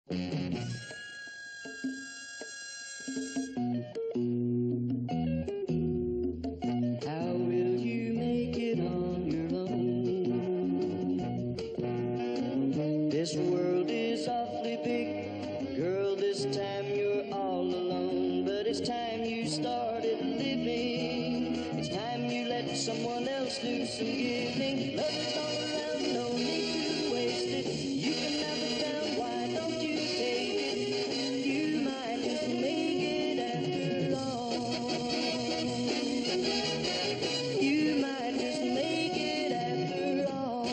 How will you make it on your own? This world is awfully big, girl, this time you're all alone. But it's time you started living, it's time you let someone else do some giving. Love is all around, no need to waste it. You can have it down, why don't you take it? You might just make it after all. You might just make it after all.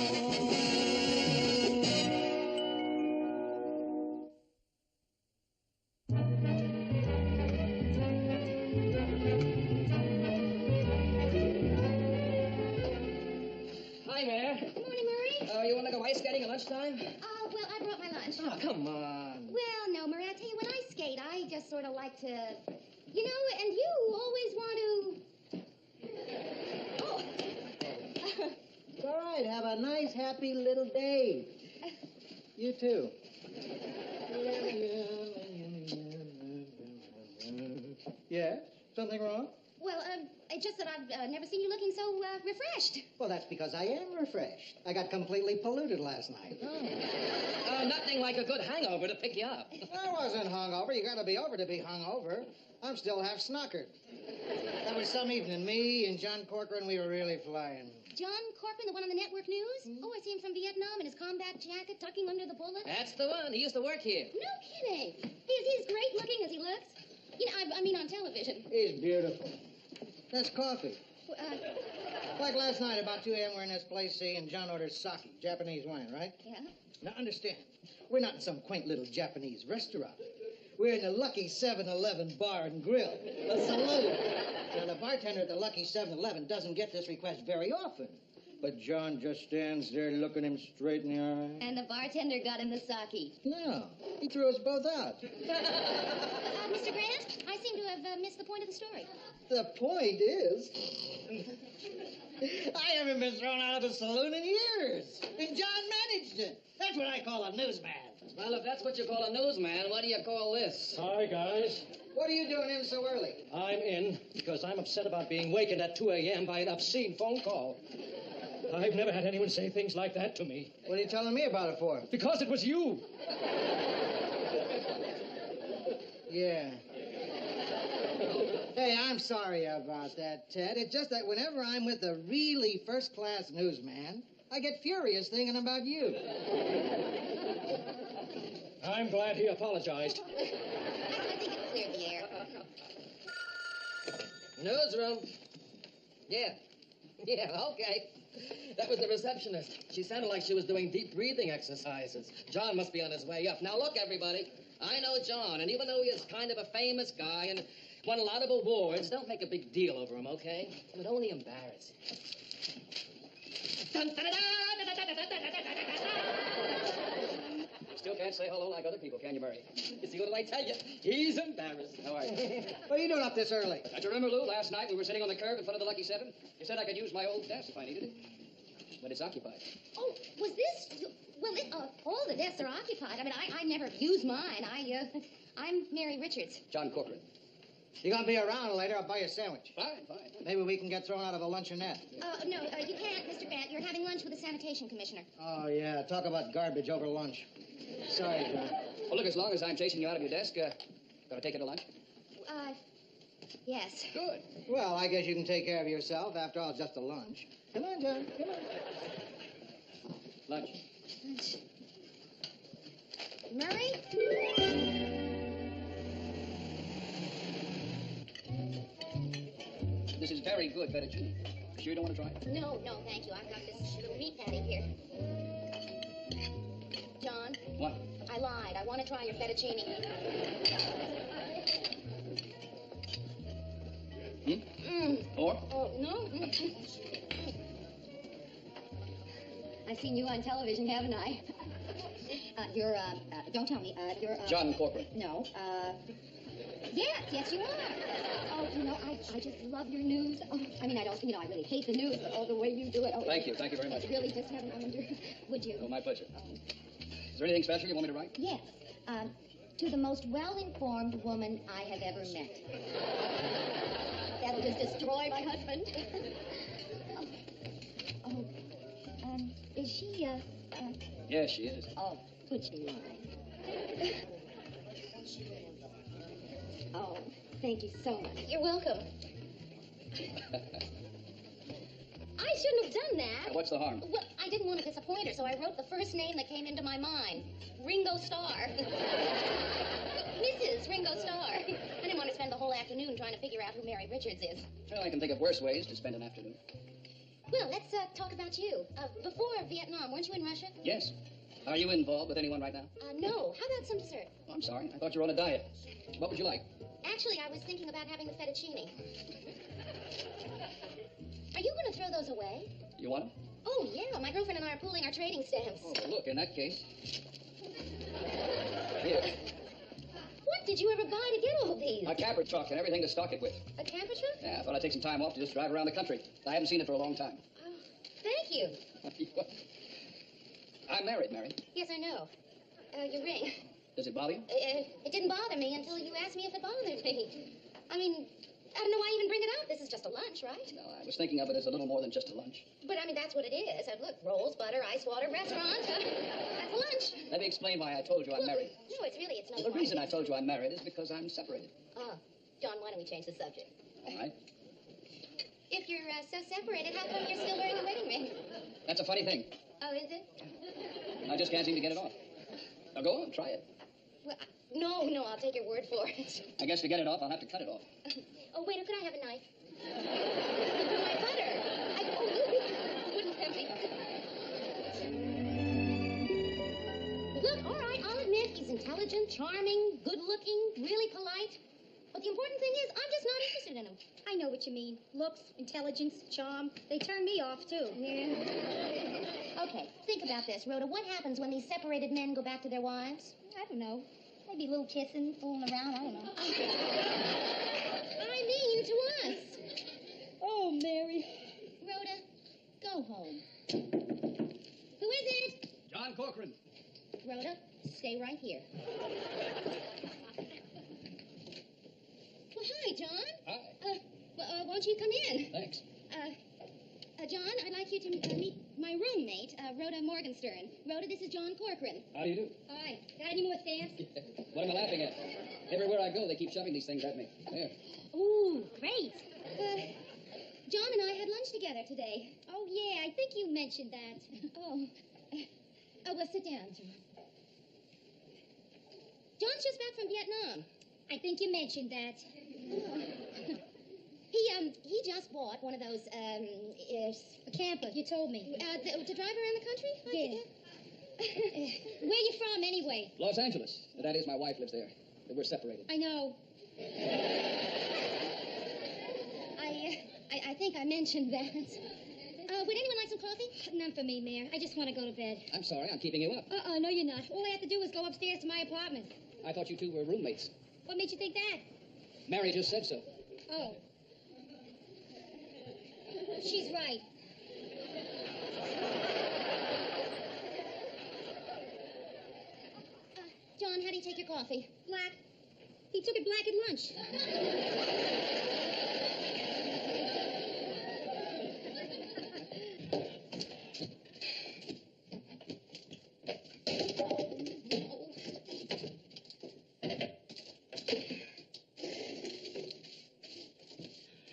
Hi there. Good morning, Murray. You want to go ice skating at lunchtime? Well, I brought my lunch. Oh, come on. Well, no, Murray, I tell you, when I skate, I just sort of like to, you know, and you always want to... Oh. It's all right. Have a nice, happy little day. You too. Yeah? Something wrong? Well, it's just that I've never seen you looking so refreshed. Well, that's because I am refreshed. I got completely polluted last night. Nothing like a good hangover to pick you up. I wasn't hungover. You got to be over to be hungover. I'm still half snockered. That was some evening. Me and John Corcoran, we were really flying. John Corcoran, the one on the network news? Oh, I see him from Vietnam in his combat jacket, tucking under the bullet. That's the one. He used to work here. No kidding. He's great looking as he looks. You know, I mean on television. He's beautiful. That's coffee. Uh, Like last night, about 2 a.m., we're in this place, see, and John orders sake, Japanese wine, right? yeah? Now, understand, we're not in some quaint little Japanese restaurant. We're in the Lucky 7-Eleven Bar and Grill, a saloon. Now, the bartender at the Lucky 7-Eleven doesn't get this request very often. But John just stands there looking him straight in the eye. And the bartender got him the sake. No, he threw us both out. Mr. Grant, I seem to have missed the point of the story. The point is, I haven't been thrown out of a saloon in years. And John managed it. That's what I call a newsman. Well, if that's what you call a newsman, what do you call this? Hi, guys. What are you doing in so early? I'm in because I'm upset about being wakened at 2 a.m. by an obscene phone call. I've never had anyone say things like that to me. What are you telling me about it for? Because it was you. Yeah. Hey, I'm sorry about that, Ted. It's just that whenever I'm with a really first-class newsman, I get furious thinking about you. I'm glad he apologized. I think it cleared the air. Newsroom. Yeah. Yeah, okay. That was the receptionist. She sounded like she was doing deep breathing exercises. John must be on his way up. Now, look, everybody. I know John, and even though he is kind of a famous guy and won a lot of awards, don't make a big deal over him, okay? It would only embarrass him. Still can't say hello like other people, can you, Murray? You see, what did I tell you? He's embarrassed. How are you? What are you doing up this early? Don't you remember, Lou, last night we were sitting on the curb in front of the Lucky 7? You said I could use my old desk if I needed it. But it's occupied. Oh, was this... Well, all the desks are occupied. I mean, I never use mine. I'm Mary Richards. John Corcoran. You gonna be around later? I'll buy you a sandwich. Fine. Maybe we can get thrown out of a luncheonette. No, you can't, Mr. Grant. You're having lunch with the sanitation commissioner. Oh, yeah. Talk about garbage over lunch. Sorry, John. Well, look, as long as I'm chasing you out of your desk, gonna take you to lunch? Yes. Good. Well, I guess you can take care of yourself. After all, it's just a lunch. Come on, John. Come on. Lunch. Murray? This is very good fettuccine. Sure you don't want to try it? No, thank you. I've got this little meat patty here. John? What? I lied. I want to try your fettuccine. Or? Oh, no. I've seen you on television, haven't I? Don't tell me, you're, John Corcoran. No, yes, you are. Oh, I just love your news. Oh, I mean, I really hate the news, but the way you do it. Oh, Thank you very much. Really just haven't, I wonder, would you? Oh, my pleasure. Is there anything special you want me to write? Yes. To the most well-informed woman I have ever met. That'll just destroy my husband. Is she, Yes, she is. Oh, would you mind? Oh, thank you so much. You're welcome. I shouldn't have done that. What's the harm? Well, I didn't want to disappoint her, so I wrote the first name that came into my mind. Ringo Starr. Mrs. Ringo Starr. I didn't want to spend the whole afternoon trying to figure out who Mary Richards is. Well, I can think of worse ways to spend an afternoon. Well, let's talk about you. Before Vietnam, weren't you in Russia? Yes. Are you involved with anyone right now? No. How about some dessert? Oh, I'm sorry. I thought you were on a diet. What would you like? Actually, I was thinking about having the fettuccine. Are you going to throw those away? You want them? Oh, yeah. My girlfriend and I are pooling our trading stamps. Oh, well, look, in that case. Here. What did you ever buy to get all these? A camper truck and everything to stock it with. A camper truck? Yeah, I thought I'd take some time off to just drive around the country. I haven't seen it for a long time. Oh, thank you. I'm married, Mary. Yes, I know. Your ring. Does it bother you? It didn't bother me until you asked me if it bothered me. I mean, I don't know why you even bring it up. This is just a lunch, right? No, I was thinking of it as a little more than just a lunch. But, I mean, that's what it is. Look, rolls, butter, ice water, restaurant. That's lunch. Let me explain why I told you I'm married. No, it's no Well, the reason I told you I'm married is because I'm separated. Oh, John, why don't we change the subject? All right. If you're so separated, how come you're still wearing a wedding ring? That's a funny thing. Oh, is it? I just can't seem to get it off. Now, go on, try it. Well, no, I'll take your word for it. I guess to get it off, I'll have to cut it off. Oh, waiter, could I have a knife? My butter. Wouldn't have me. Look, all right, I'll admit he's intelligent, charming, good-looking, really polite. But the important thing is, I'm just not interested in him. I know what you mean. Looks, intelligence, charm. They turn me off, too. Yeah. Okay, think about this, Rhoda. What happens when these separated men go back to their wives? I don't know. Maybe a little kissing, fooling around. I don't know. I mean to us. Oh, Mary. Rhoda, go home. Who is it? John Corcoran. Rhoda, stay right here. Well, hi, John. Hi. Won't you come in? Thanks. John, I'd like you to meet my roommate, Rhoda Morgenstern. Rhoda, this is John Corcoran. How do you do? Hi. Got any more stamps? What am I laughing at? Everywhere I go, they keep shoving these things at me. There. Ooh, great. John and I had lunch together today. Oh, yeah, I think you mentioned that. Oh, well, sit down, John. John's just back from Vietnam. I think you mentioned that. He just bought one of those, A camper, you told me. to drive around the country? Yeah. Where you from, anyway? Los Angeles. That is, my wife lives there. We're separated. I know. I think I mentioned that. Would anyone like some coffee? None for me, Mayor. I just want to go to bed. I'm sorry, I'm keeping you up. No, you're not. All I have to do is go upstairs to my apartment. I thought you two were roommates. What made you think that? Mary just said so. Oh. She's right. John, how do you take your coffee? Black. He took it black at lunch.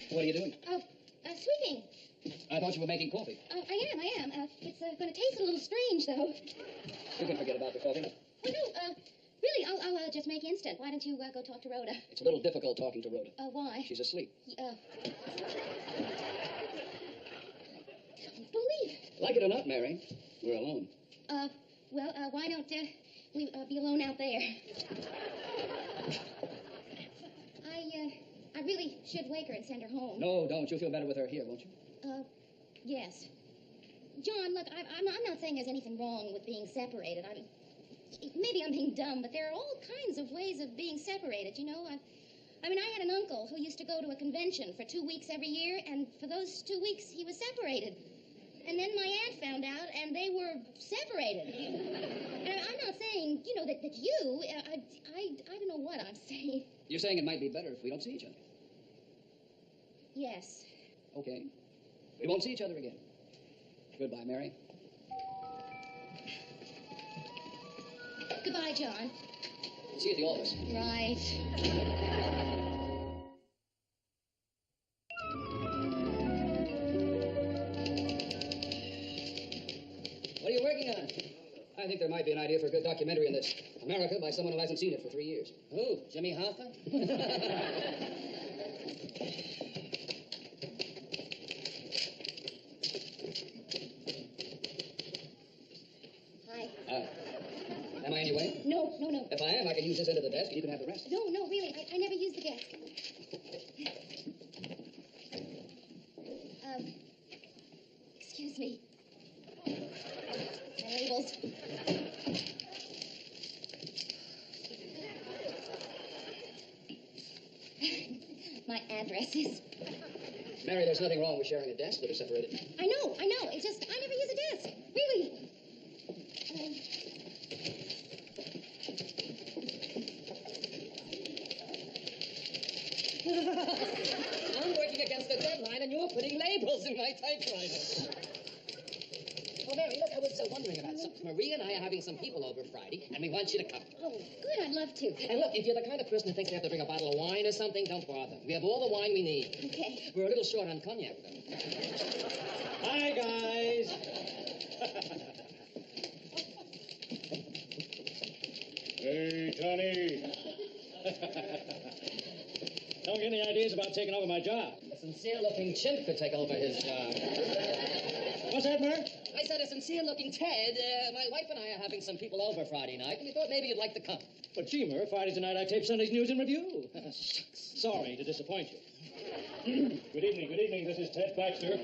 What are you doing? Sweeping. I thought you were making coffee. I am. It's going to taste a little strange, though. You can forget about the coffee. Oh, no, really, I'll just make instant. Why don't you go talk to Rhoda? It's a little difficult talking to Rhoda. Why? She's asleep. Don't believe it. Like it or not, Mary, we're alone. Why don't we be alone out there? I really should wake her and send her home. No, don't. You'll feel better with her here, won't you? Yes. John, look, I'm not saying there's anything wrong with being separated. Maybe I'm being dumb, but there are all kinds of ways of being separated, you know? I had an uncle who used to go to a convention for 2 weeks every year, and for those 2 weeks, he was separated. And then my aunt found out, and they were separated. And I'm not saying, you know, that you... I don't know what I'm saying. You're saying it might be better if we don't see each other. Yes. Okay. We won't see each other again. Goodbye, Mary. Goodbye, John. See you at the office. Right. What are you working on? I think there might be an idea for a good documentary on this. America by someone who hasn't seen it for 3 years. Who? Jimmy Hoffa? Hi. Am I in your way? No. If I am, I can use this end of the desk and you can have the rest. No, really. I never use the desk. Excuse me. My labels. My addresses. Mary, there's nothing wrong with sharing a desk that are separated. I know. It's just, I never use a desk. Really. I'm working against the deadline, and you're putting labels in my typewriter. Oh, Mary, look, I was wondering about something. Maria and I are having some people over Friday, and we want you to come. Oh, good. I'd love to. And look, if you're the kind of person who thinks they have to bring a bottle of wine or something, don't bother. We have all the wine we need. Okay. We're a little short on cognac, though. Hi, guys. Hey, Tony. Don't get any ideas about taking over my job. A sincere-looking chimp could take over his job. What's that, Mary? I said a sincere-looking Ted. My wife and I are having some people over Friday night, and we thought maybe you'd like to come. But, gee, Murr, Friday's the night I tape Sunday's News and Review. Sorry to disappoint you. Good evening. This is Ted Baxter.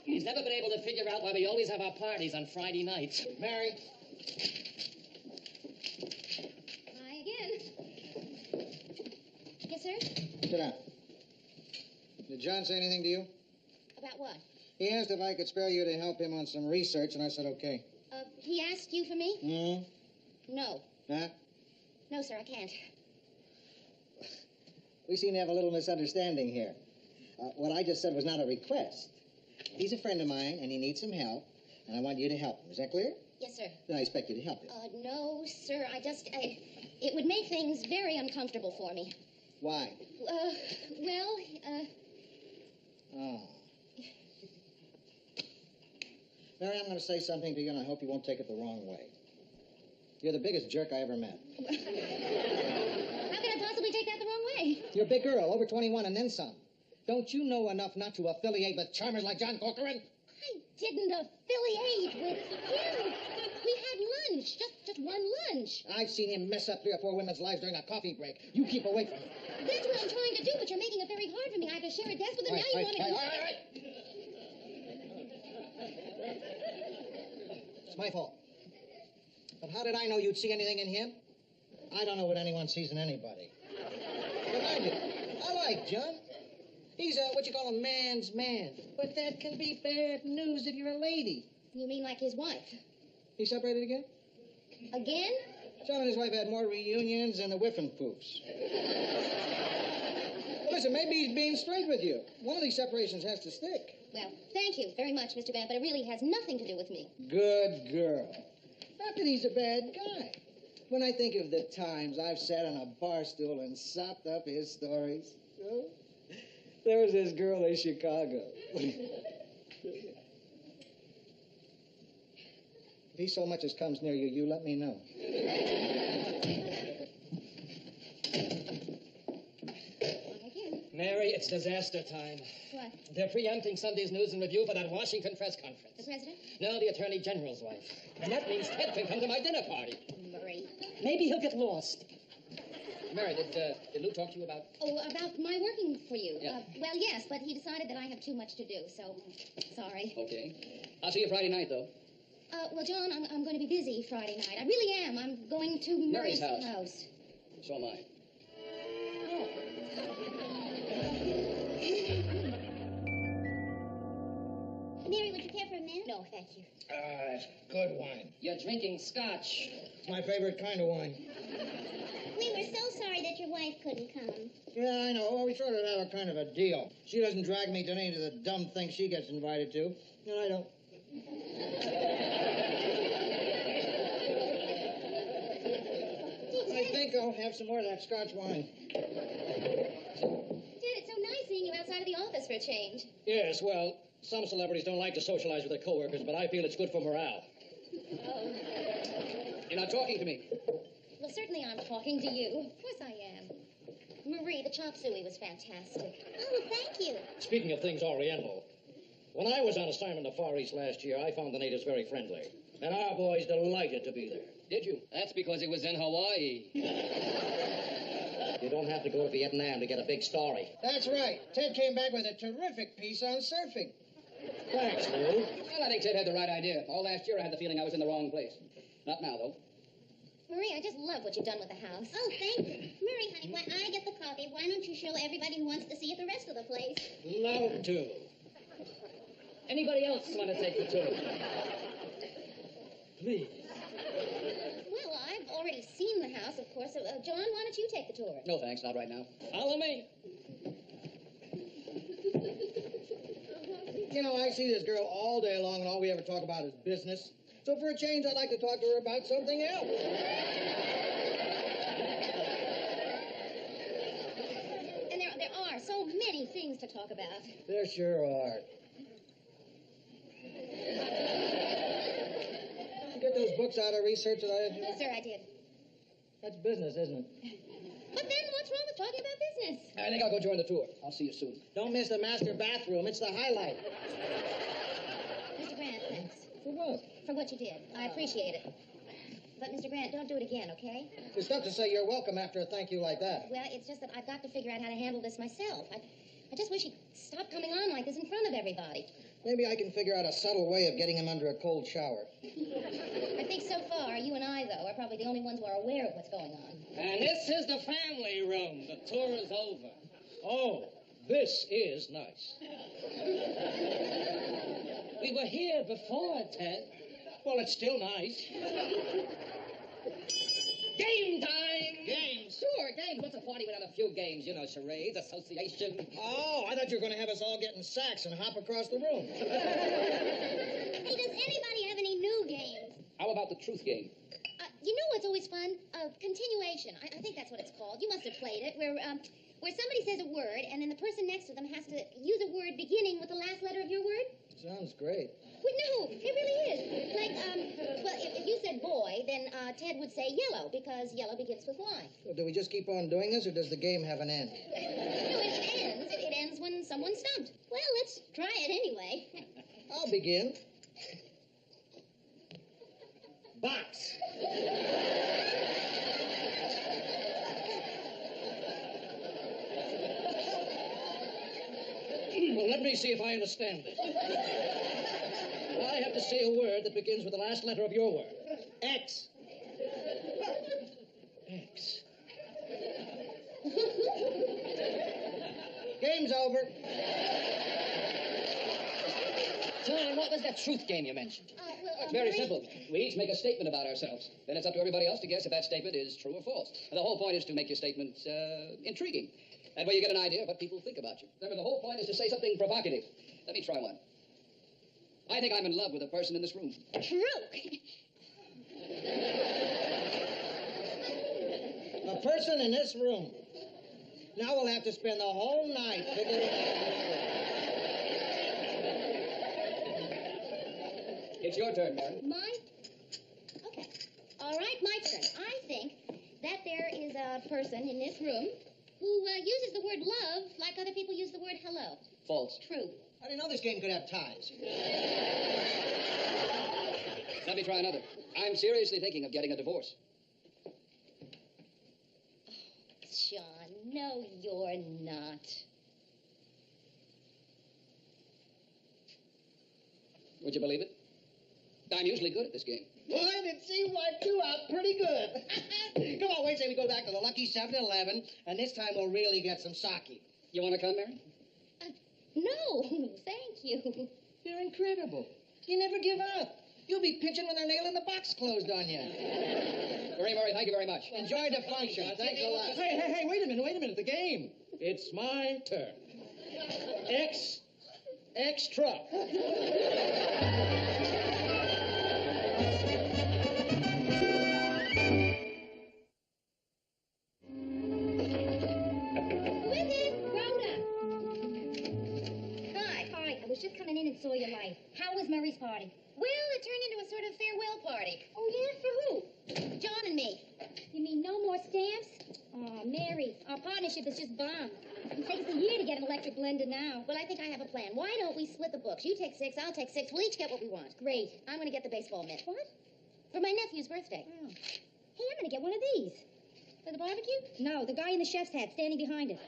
He's never been able to figure out why we always have our parties on Friday nights. Mary, Hi again. Yes, sir? sit down. Did John say anything to you? About what? He asked if I could spare you to help him on some research, and I said okay. He asked you for me? Hmm? No. Huh? No, sir, I can't. We seem to have a little misunderstanding here. What I just said was not a request. He's a friend of mine, and he needs some help, and I want you to help him. Is that clear? Yes, sir. Then I expect you to help him. No, sir, it would make things very uncomfortable for me. Why? Oh. Mary, I'm going to say something to you, and I hope you won't take it the wrong way. You're the biggest jerk I ever met. How can I possibly take that the wrong way? You're a big girl, over 21 and then some. Don't you know enough not to affiliate with charmers like John Corcoran? I didn't affiliate with him. We had lunch, just one lunch. I've seen him mess up 3 or 4 women's lives during a coffee break. You keep away from him. That's what I'm trying to do, but you're making it very hard for me. I have to share a desk with him. Now you want to... All right. It's my fault. But how did I know you'd see anything in him? I don't know what anyone sees in anybody. But I do. I like John. He's what you call a man's man. But that can be bad news if you're a lady. You mean like his wife? He separated again? Again? John and his wife had more reunions than the Whiffenpoofs. Listen, maybe he's being straight with you. One of these separations has to stick. Well, thank you very much, Mr. Vamp, but it really has nothing to do with me. Good girl. Not that he's a bad guy. When I think of the times I've sat on a bar stool and sopped up his stories. Oh, there was this girl in Chicago. If he so much as comes near you, you let me know. Again. Mary, it's disaster time. What? They're preempting Sunday's News and Review for that Washington press conference. The president? No, the Attorney General's wife. And that means Ted can come to my dinner party. Murray. Maybe he'll get lost. Mary, did Lou talk to you about... Oh, about my working for you? Yeah. Well, yes, but he decided that I have too much to do, so sorry. Okay. I'll see you Friday night, though. Well, John, I'm going to be busy Friday night. I really am. I'm going to Mary's Murray's house. So am I. Oh. Mary, would you care for a minute? No, thank you. Good wine. You're drinking scotch. It's my favorite kind of wine. We were so sorry that your wife couldn't come. Yeah, I know. Well, we sort of have a kind of a deal. She doesn't drag me to any of the dumb things she gets invited to, and I don't. I think I'll have some more of that Scotch wine. Ted, it's so nice seeing you outside of the office for a change. Yes, well, some celebrities don't like to socialize with their coworkers, but I feel it's good for morale. Oh. You're not talking to me. Well, certainly I'm talking to you. Of course I am. Marie, the chop suey was fantastic. Oh, thank you. Speaking of things Oriental, when I was on assignment in the Far East last year, I found the natives very friendly. And our boys delighted to be there. Did you? That's because he was in Hawaii. You don't have to go to Vietnam to get a big story. That's right. Ted came back with a terrific piece on surfing. Thanks, Lou. Well, I think Ted had the right idea. All last year I had the feeling I was in the wrong place. Not now, though. Marie, I just love what you've done with the house. Oh, thank you. Marie, honey, when I get the coffee, why don't you show everybody who wants to see it the rest of the place? Love to. Anybody else want to take the tour? Please. Well, I've already seen the house, of course. So, John, why don't you take the tour? No, thanks. Not right now. Follow me. You know, I see this girl all day long, and all we ever talk about is business. So for a change, I'd like to talk to her about something else. And there are so many things to talk about. There sure are. Get those books out of research that I... Yes, sir, I did. That's business, isn't it? But then what's wrong with talking about business? I think I'll go join the tour. I'll see you soon. Don't miss the master bathroom. It's the highlight. Mr. Grant, thanks. For what? For what you did. I appreciate it. But, Mr. Grant, don't do it again, okay? It's tough to say you're welcome after a thank you like that. Well, it's just that I've got to figure out how to handle this myself. I just wish he'd stop coming on like this in front of everybody. Maybe I can figure out a subtle way of getting him under a cold shower. I think so far, you and I, though, are probably the only ones who are aware of what's going on. And this is the family room. The tour is over. Oh, this is nice. We were here before, Ted. Well, it's still nice. Game time! Games. Sure, games. What's a party without a few games? You know, charades, association. Oh, I thought you were going to have us all get in sacks and hop across the room. Hey, does anybody have any new games? How about the truth game? You know what's always fun? Continuation. I think that's what it's called. You must have played it, where somebody says a word, and then the person next to them has to use a word beginning with the last letter of your word. Sounds great. Well, no, it really is. Like, well, if you said boy, then Ted would say yellow, because yellow begins with Y. So do we just keep on doing this, or does the game have an end? No, it ends. It ends when someone's stumped. Well, let's try it anyway. I'll begin. Box. Well, let me see if I understand this. I have to say a word that begins with the last letter of your word. X. X. Game's over. John, what was that truth game you mentioned? It's very simple. We each make a statement about ourselves. Then it's up to everybody else to guess if that statement is true or false. And the whole point is to make your statement intriguing. That way you get an idea of what people think about you. Remember, the whole point is to say something provocative. Let me try one. I think I'm in love with a person in this room. True. A person in this room. Now we'll have to spend the whole night figuring it out. It's your turn, Mary. Mine? Okay. All right, my turn. I think that there is a person in this room who uses the word love like other people use the word hello. False. True. I didn't know this game could have ties. Let me try another. I'm seriously thinking of getting a divorce. John, no, you're not. Would you believe it? I'm usually good at this game. Well, it seems like you are pretty good. Come on, wait till we go back to the lucky 7-Eleven, and this time we'll really get some sake. You want to come, Mary? No, thank you. You're incredible. You never give up. You'll be pitching when they're nailing the box closed on you. Murray, thank you very much. Enjoy the function. Thanks a lot. Hey, wait a minute, the game. It's my turn. Extra. Just coming in and saw your light. How was Murray's party? Well, it turned into a sort of farewell party. Oh, yeah? For who? John and me. You mean no more stamps? Oh, Mary, our partnership is just bomb. It takes a year to get an electric blender now. Well, I think I have a plan. Why don't we split the books? You take 6, I'll take 6. We'll each get what we want. Great. I'm going to get the baseball mitt. What? For my nephew's birthday. Oh. Hey, I'm going to get one of these. For the barbecue? No, the guy in the chef's hat standing behind it.